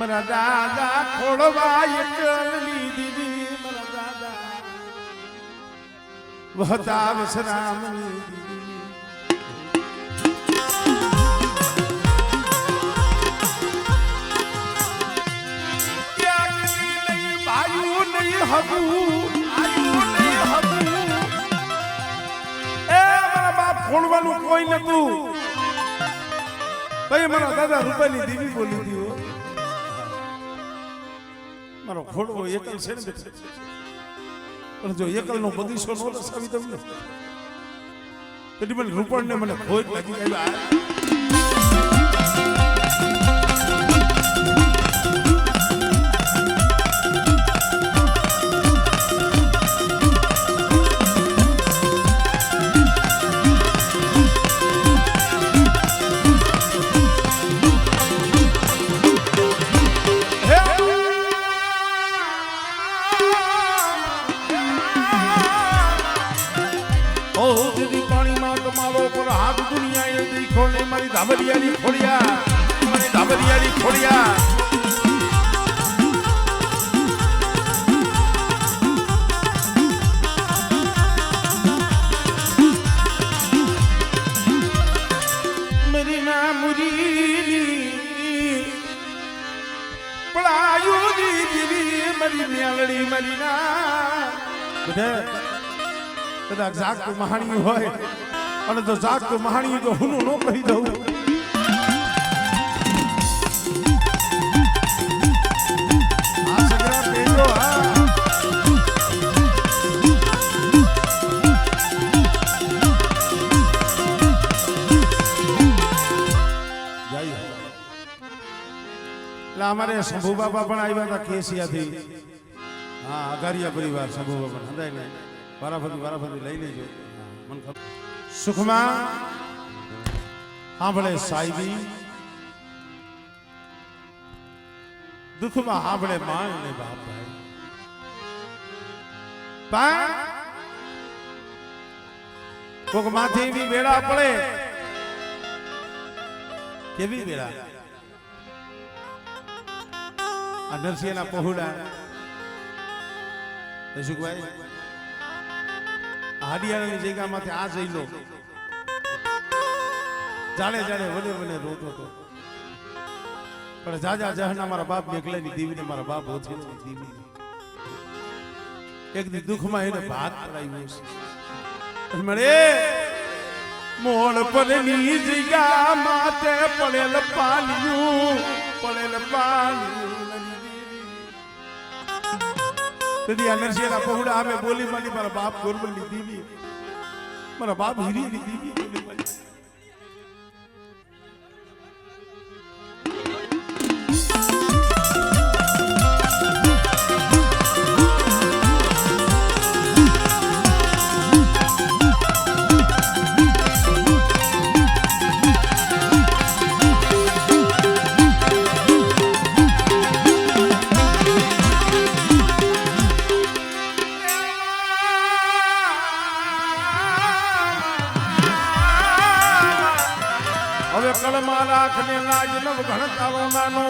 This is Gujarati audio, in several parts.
મારા દાદા ખોડવા એકલી દીદી મારા દાદા વહતા વિશ્રામની દીદી આયુ નહીં હબુ આયુ નહીં હબુ એ મારા બાપ ખોડવાનું કોઈ નતું ભાઈ મારા દાદા રૂપાની દેવી બોલી હતી મારો ખોડવો એકલ છે ને પણ જો એકલ નો બગીચો નો રસાવી તમને એટલે મને રૂપણ ને મને ખોટ લાગી ગઈ ધાબરિયાની ખોડિયા મારી ધાબરિયાની ખોડિયા મેરી ના મુરીની પળાયુની દીવી મારી મ્યાલડી મારી ના બધા જાગતું મહાણી હોય અને તો જાગતું મહાણી જો હું નો કહી દઉં અમારે શંભુ બાબા પણ આવ્યા હતા કેસિયાથી હા અગારિયા પરિવાર શંભુ બાબા હંધાય ને વારાફરી લઈ લેજો મને ખબર સુખમાં સાંભળે સાહેબી દુઃખમાં સાંભળે માં અને બાપ ભાઈ કોક માથે એવી વેળા પડે કેવી વેળા નરસિંહના પહોળા સુખભાઈ હાડિયાળાની જગ્યામાંથી આ જઈ લો જાણે વને વને રોતો હતો પણ જાજા જહના મારા બાપ મેઘલાની દીવીને મારા બાપ ઓછી દીવી એક દી દુઃખમાં એને ભાત પડાવ્યો છે મળે મોળ પરની જગ્યા માથે પડેલ પાલ્યું નરસિંહના પહોળા અમે બોલી મારી મારા બાપ ગોરબલની દીવી મારા બાપ હીરીની દીવી બોલી મારી કળમાં રાખને લાજ નવ ઘણ તારો નાનો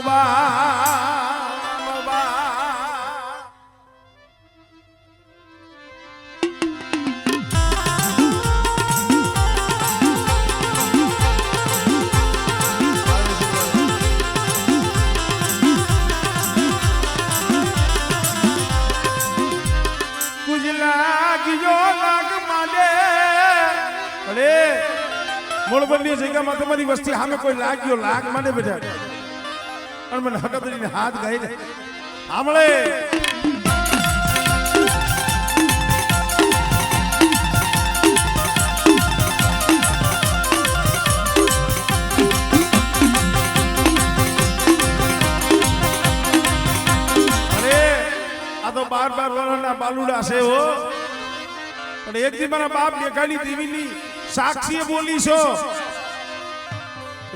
કુજ લાગ્યો લાગ માલે અરે મોળબરની જગ્યામાં તમારી વસ્તી સામે કોઈ લાગ્યો લાગ મને બેઠા અને મને હકતરીને હાથ ગાઈ ને સાંભળે અરે આ તો 12 વર્ષના બાલુડા છે હો પણ એક દી મારા બાપ દેખાડી દીવીની સાક્ષીએ બોલી છો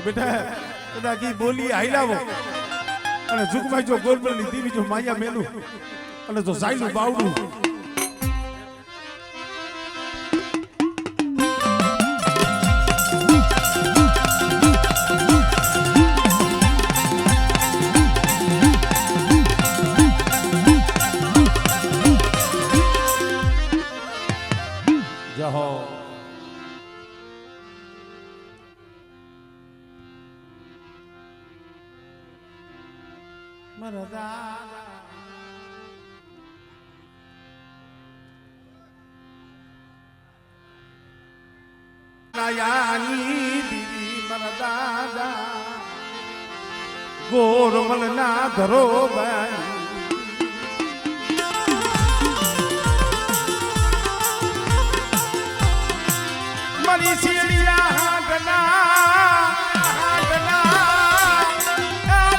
બેટા કદા કી બોલી હાઈલાવો અને ઝુકભાઈ જો ગોરબલની દીવી જો માયા મેલું અને જો સાઈલું બાવડું ગોરમલ ના ધરો મારી શેરિયા હાડના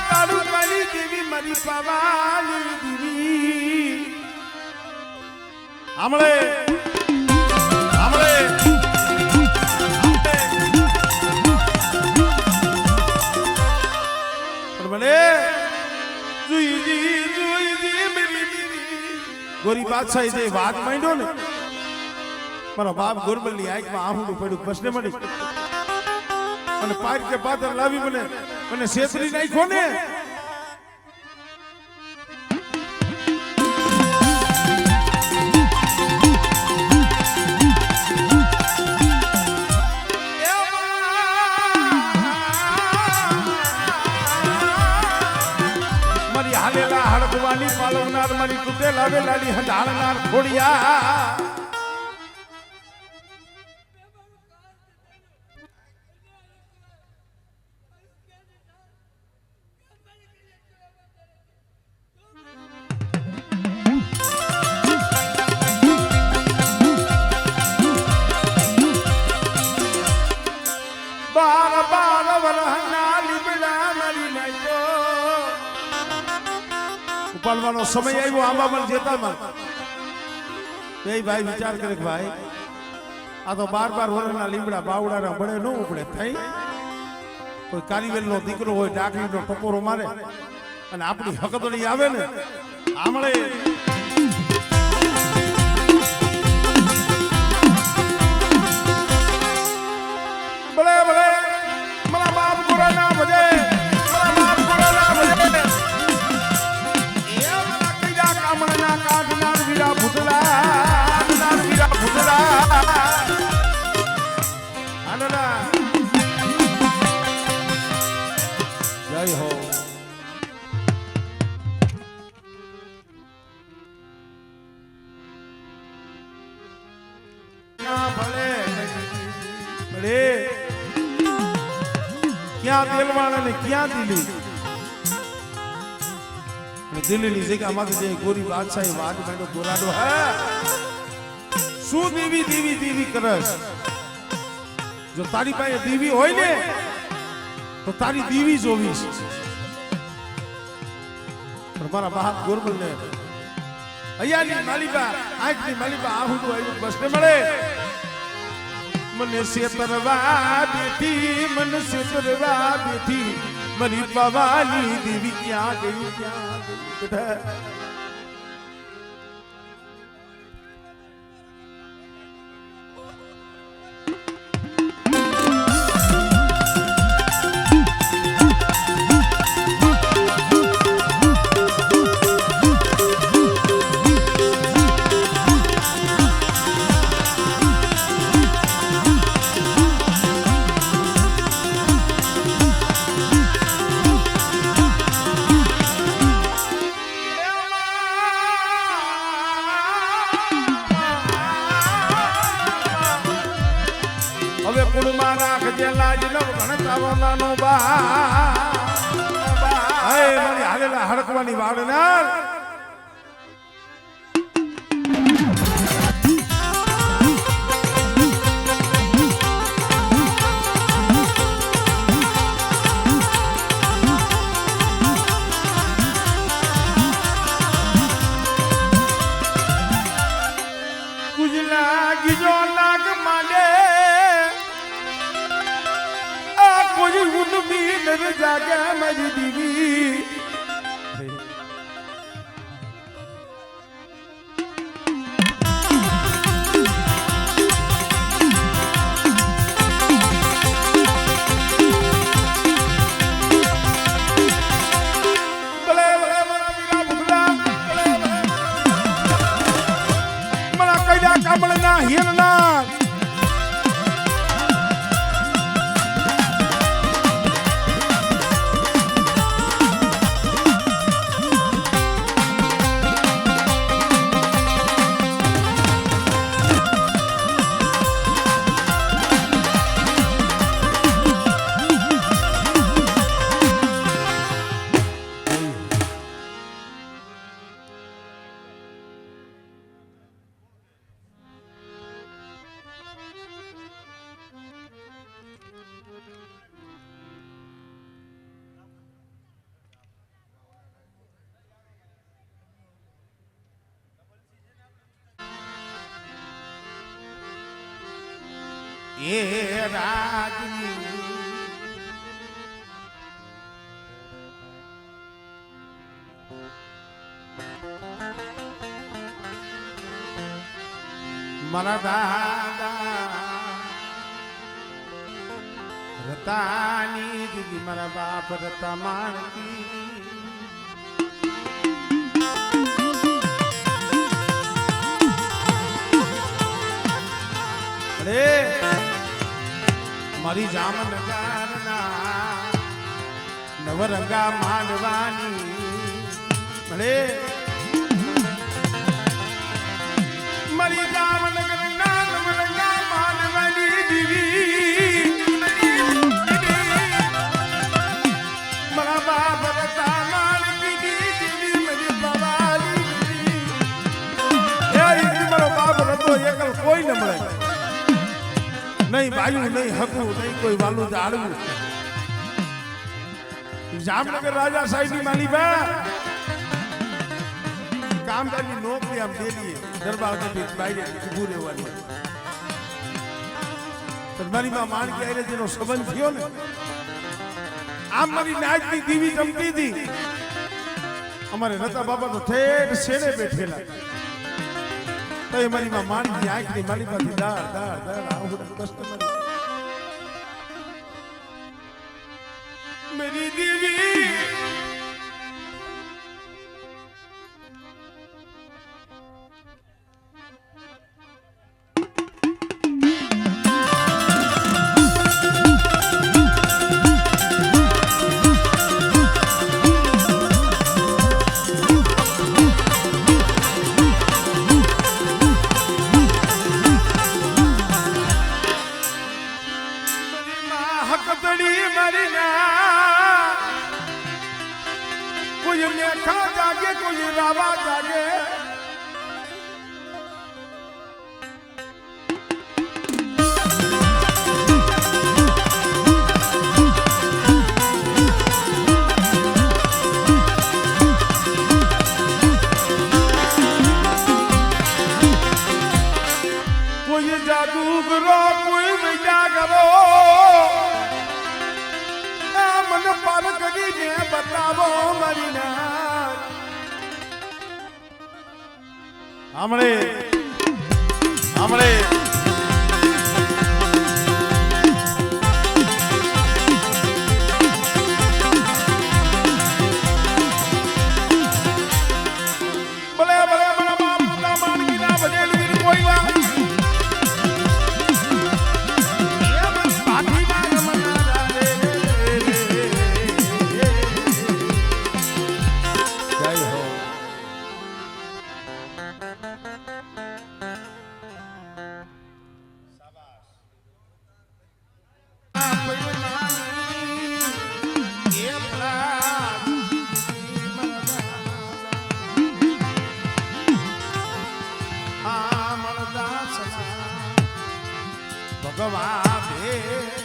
તારું કાલી દેવી મારી પવાલી દેવી આમળે ગોરી બાદશાહી જે વાત માંડ્યો ને મારા બાપ ગોરબલ ની આંખમાં આહુડું પડ્યું પ્રશ્ન મળી અને પાર કે પાત્ર લાવી મને છેતરી નાખ્યો ને હડકવાની પાલવનાર મારી તૂટે લાવે લાલી હડાળનાર ખોડિયા બાર વરહના લીબડા મારી નાખ્યો ઉપાડવાનો સમય આવ્યો આંબામાં જેતામાં બે ભાઈ વિચાર કરે કે ભાઈ આ તો 12 વર્ષના લીમડા બાવડાના બળે ન ઉપડે થઈ કોઈ કારીવેલનો દીકરો હોય ડાકરીનો ટપોરો મારે અને આપણી હકદોડી આવે ને આમળે ભલે ભલે મારા બાપ ગોરાના ભજે કાઢનાર વીરા ભૂતલા જય હો ભલે ક્યાં દેલવાળા ને ક્યાં દિલી દિલ્હીની જગ્યામાંથી જે ગોરી બાદશાહી વાત માંડ્યો ગોરાડો હે શું દેવી દેવી દેવી કરસ જો તારી પાસે દેવી હોય ને તો તારી દેવી જોવીશ મારા બાપ ગોરબલ ને અહીંયાની માલિકા આંખની માલિકા આહુડું આવ્યું બસને મળે મને સેતરવા બેઠી મને સેતરવા બેઠી મરી પવાલી દેવી ક્યાં ગઈ બેટા હડકવાની વાળનાર કુજલા ગીજો લાગ માલે આ કોઈ ઉનમી નર જાગે મારી દીવી હિરનાર એ રાજની મારા દાદા રતાની દીદી મારા બાપ રતા માણકી અરે મારી જામનગરના નવરંગા માંડવાની અરે મારી જામનગરના નવરંગા માંડવાની દીવી મારા બાપ રતા માણકી દીદી મારી બાબાલી મારો બાપ રતો એકલ કોઈ ન મળે નહીં ભાઈ નહીં હકવું નહીં કોઈ વાલું જાળવું જામનગર રાજા સાહેબની માલીબા કામદારની નોકરી આમ દેલી દરબાર કદી બહાર ઊભું રહેવાની મારી માં માણકી આરે જેનો સંબંધ થયો ને આમ મારી નાચની દીવી જમતી હતી અમારે રતા બાબા તો ઠેઠ શેડે બેઠેલા તો એ મારી માં માણકી આંખની મારી માંથી દાળ દાળ દાળ આવું કસ્ટમર मेरी दीवी कोई मेखा जागे कोई रावा जागे कोई जादूगरो कोई विद्या करो मन पार करीने बतावो मारी नाच हमरे हमरे भले भले बड़ा बाप ना मान की ना बजेली कोई ना ભગવા બે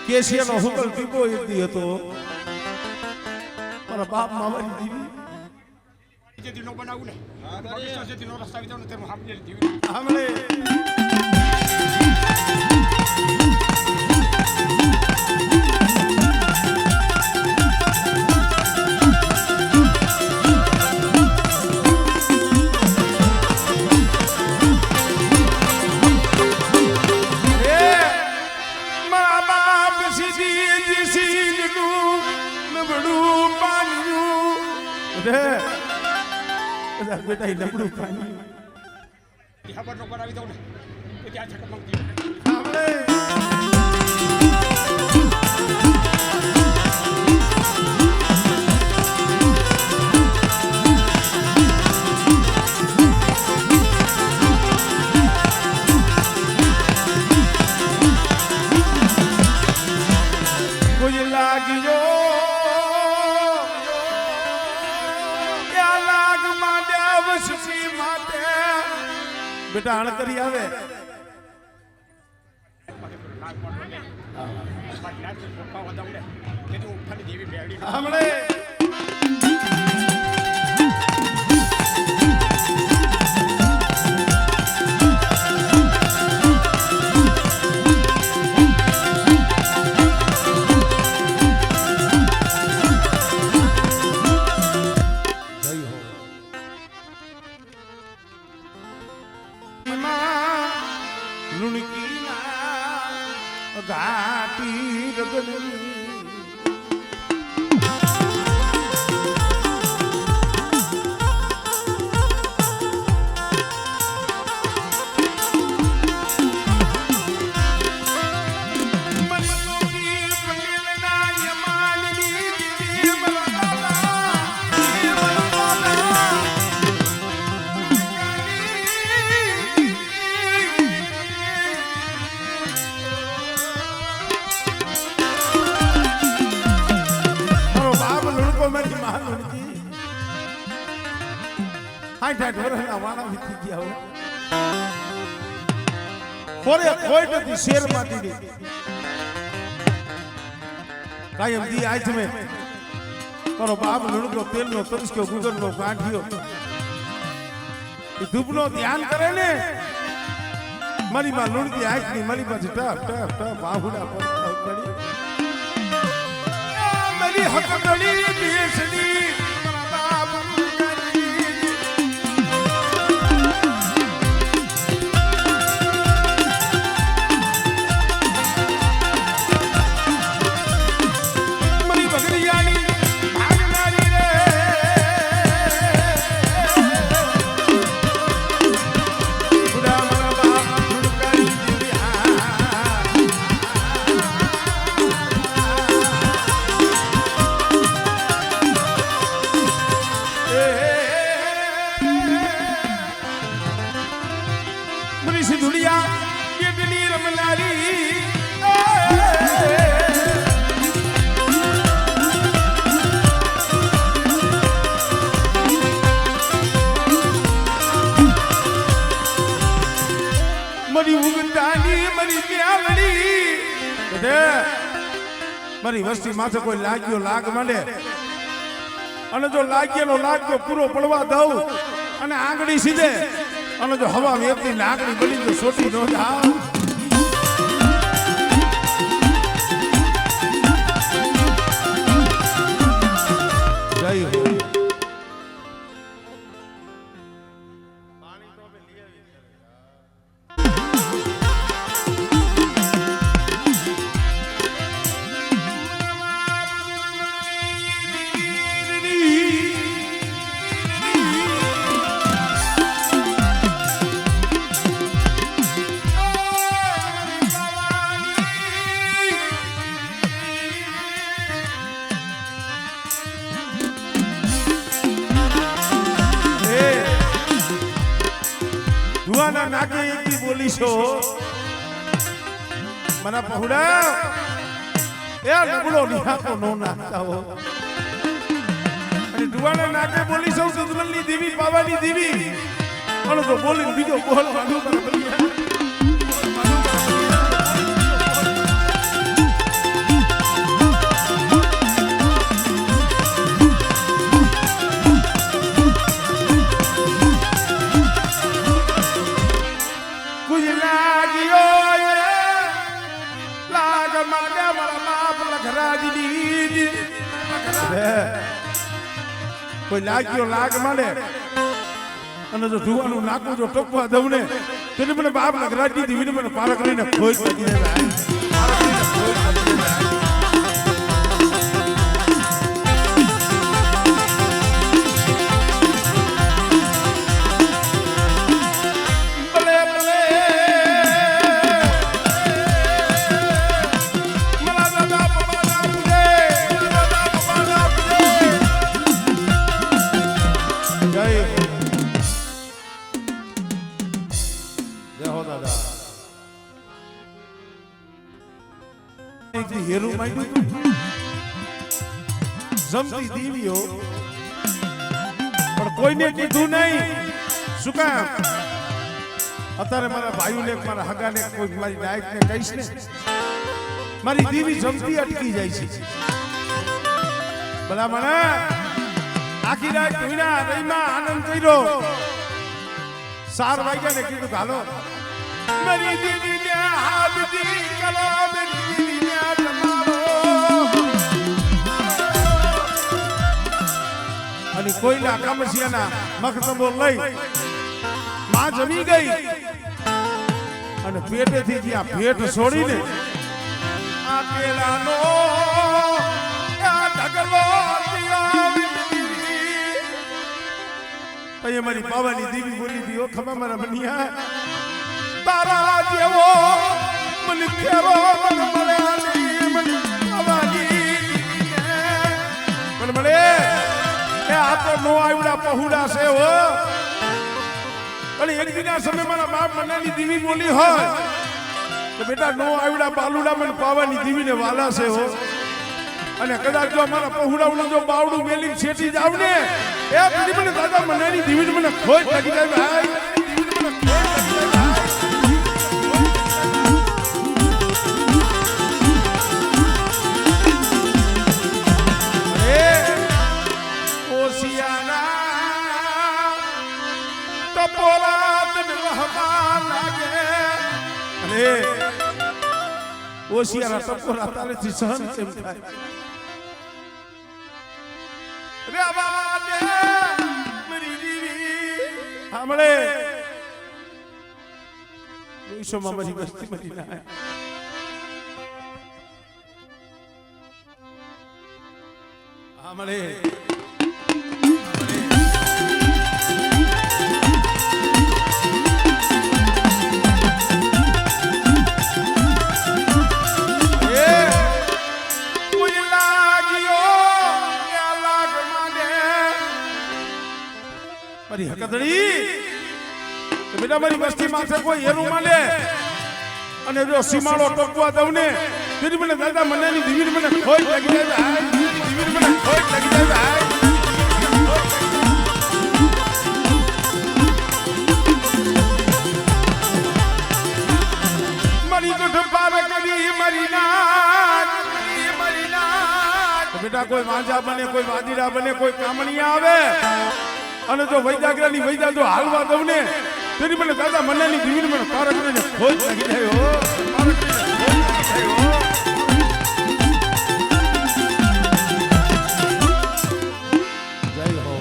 કેશિયાનો હુકલ પીપો એક દી હતો મારા બાપ મામાની દીવી જે દિનો બનાવું ને ભવિષ્ય જે દિનો રસ્તા વિચાર ને તેનું હાપને દીવી આમળે બેટા નબળું પાણી ખબર નો બનાવી દઉં ને તો ત્યાં છક માંગતી આપણે કોઈ લાગ્યો બેટા આણ કરી આવે હમણે ઘાટી રગની શેર માંથી કાયમ દી આજ મેં તારો બાપ લુણકો તેલનો તરસ્કો ગુગરનો ગાંઠિયો ધૂપનો ધ્યાન કરે ને મારી માં લુણકી આંખની મારી પાસે ટપ ટપ ટપ આહુડા પડી મારી હકડડી બેસડી મારી વસ્તી માથે કોઈ લાગ્યો લાગ માંડે અને જો લાગ્યેલો લાગ્યો પૂરો પડવા દઉં અને આંગળી સીધે અને જો હવા વેપની લાગણી બની તો સોટી નો જાવ જય હો નાકે એકથી બોલીશો મને પહોડા એ નબળો નિહાતો નો નાખતા હો અને દુવાના નાકે બોલીશો સુધમલની દેવી પાવાની દેવી અને તો બોલીને બીજો બોલ માંગો ઘરાજની કોઈ લાગ્યો લાગ માંડે અને જો જુવાનું નાકું જો ટપવા દઉં ને તેને મને બાપ નગરાજી દીવીને મને પાર કરીને ખોઈ પડી જાય હેરું માંડ્યું જમતી દીવીઓ પણ કોઈને કીધું નહીં શું કામ અત્યારે મારા ભાઈઓને મારા હગાને કોઈ મારી નાયકને કહીશ ને મારી દીવી જમતી અટકી જાય છે ભલા મને આખી રાત ભીના રહીમાં આનંદ કર્યો 4 વાગ્યા ને કીધું હાલો મારી દીવીને હાથ દી કરો અને કોઈના કામસિયાના મખતબો લઈ માં જમી ગઈ અને પેટેથી જ્યાં ભેટ છોડીને આ કેલાનો આ ઢગલો અહીંયા મારી પાવાની દીવી બોલી દી ઓ ખમા મારા બનિયા તારા જેવો મને ફેરો મને મળ્યા મને પાવાની મને મળે આ તો નો આવડા પહુડા છે હો અને એક દિના સમય મારા બાપ મનાની દીવી બોલી હોય તો બેટા નો આવડા બાલુડા મને પાવાની દીવીને વાલા છે હો અને કદાચ જો મારા પહુડાનું જો બાવડું મેલી છેટી જાવ ને એ બીજી મને દાદા મનાની દીવીને મને ખોજ લાગી જાય ભાઈ દીવીને મને ખોજ લાગી જાય ઓશિયારા ટપોરા તારેથી સહન કેમ થાય રે બાને મારી દીવી સાંભળે વિશ્વમાં મારી વસ્તી મરી ના સાંભળે મારી હકદડી તો બેટા મારી વસ્તી માથે કોઈ હેરું માલે અને જો સીમાડો ટોકવા દઉં ને તેથી મને દાદા મનાની દીવીને મને ખોઈ લાગી જાય દીવીને મને ખોઈ લાગી જાય મારી તો ઢપાર કરી મારી નાક બેટા કોઈ વાંજા બને કોઈ વાદીડા બને કોઈ કામણી આવે અને જો વૈદાગ્રાની વૈદા જો હાલવા દઉં ને તેની મને દાદા મનાની દીવીને મને પાર કરીને ખોજ લાગી જાય હો પાર કરીને ખોજ લાગી જાય હો જય હો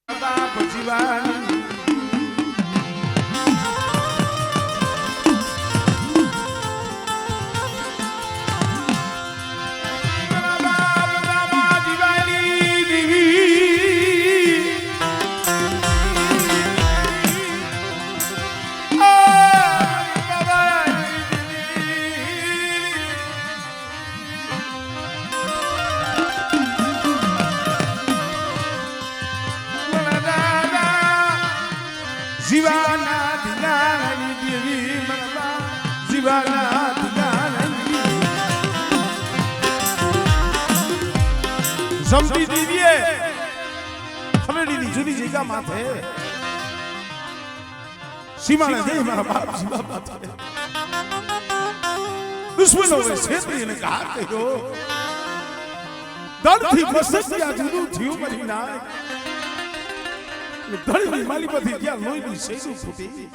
બાપ જીવાની શિવાના દિગાણી જમતી દીવીએ ખલેડીની જુદી જગ્યા માથે સીમાને દે મારા બાપ સીમા માથે દુશ્મનો વે છેતરી અને ઘાત કર્યો દળથી મસક્યા જુદું થયું મારી નાય ધળની માલી પરથી ત્યાં લોહીની શેરું ફૂટી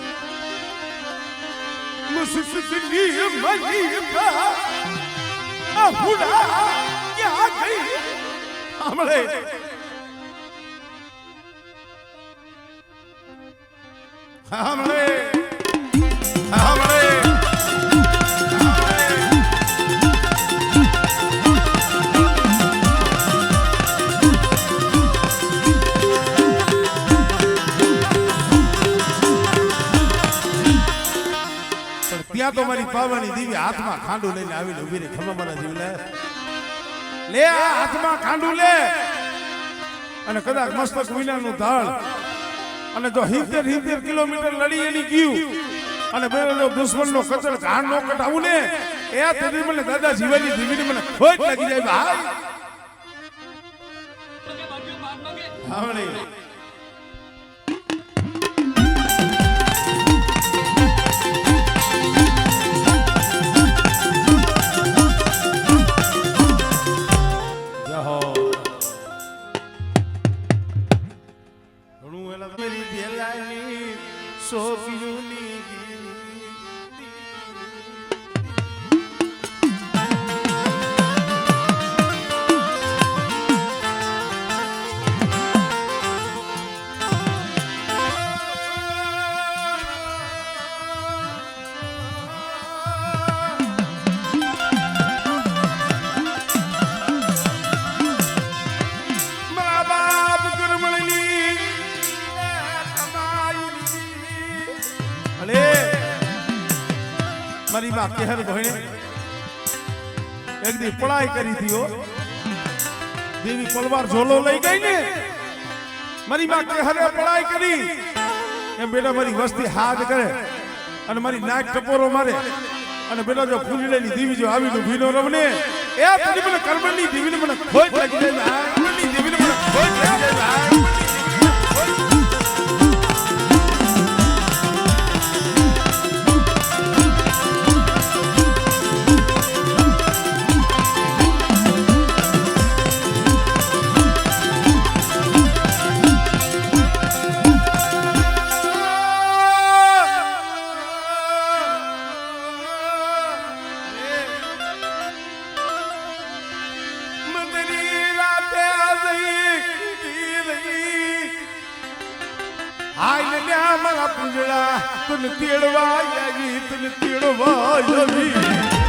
મુસકની માલી પર આ ભૂલા ક્યાં ગઈ हमले हमले हमले ત્યાં તો મારી પાવાની દીવી હાથમાં ખાંડું લઈને આવીને ઊભી રહી ખબર મને જીવલે લે આ હાથમાં ખાંડું લે અને કદાચ મસ્તક વિનાનું ધાળ અને જો 70 કિલોમીટર લડી એની ગયું અને પેલો દુશ્મનનો કચર ઘાણ નો કટાવું ને એ તેની મને દાદા જીવાની દીવીની મને ખોટ લાગી જાય ભાઈ હાવણે મારી માં કેહર ભણે એક દી પડાઈ કરી હતી હો દેવી પલવાર ઝોલો લઈ ગઈ ને મારી માં કેહરે પડાઈ કરી એમ બેટા મારી વસ્તી હાથ કરે અને મારી નાક ટપોરો મારે અને બેટા જો ફૂલીની દેવી જો આવીને ભીનો રમને એ તને મને કર્મની દેવીને મને ખોટ લાગી જાય કર્મની દેવીને મને ખોટ લાગી જાય પૂજડા તુન તેડવા આવી તુન તેડવા આવી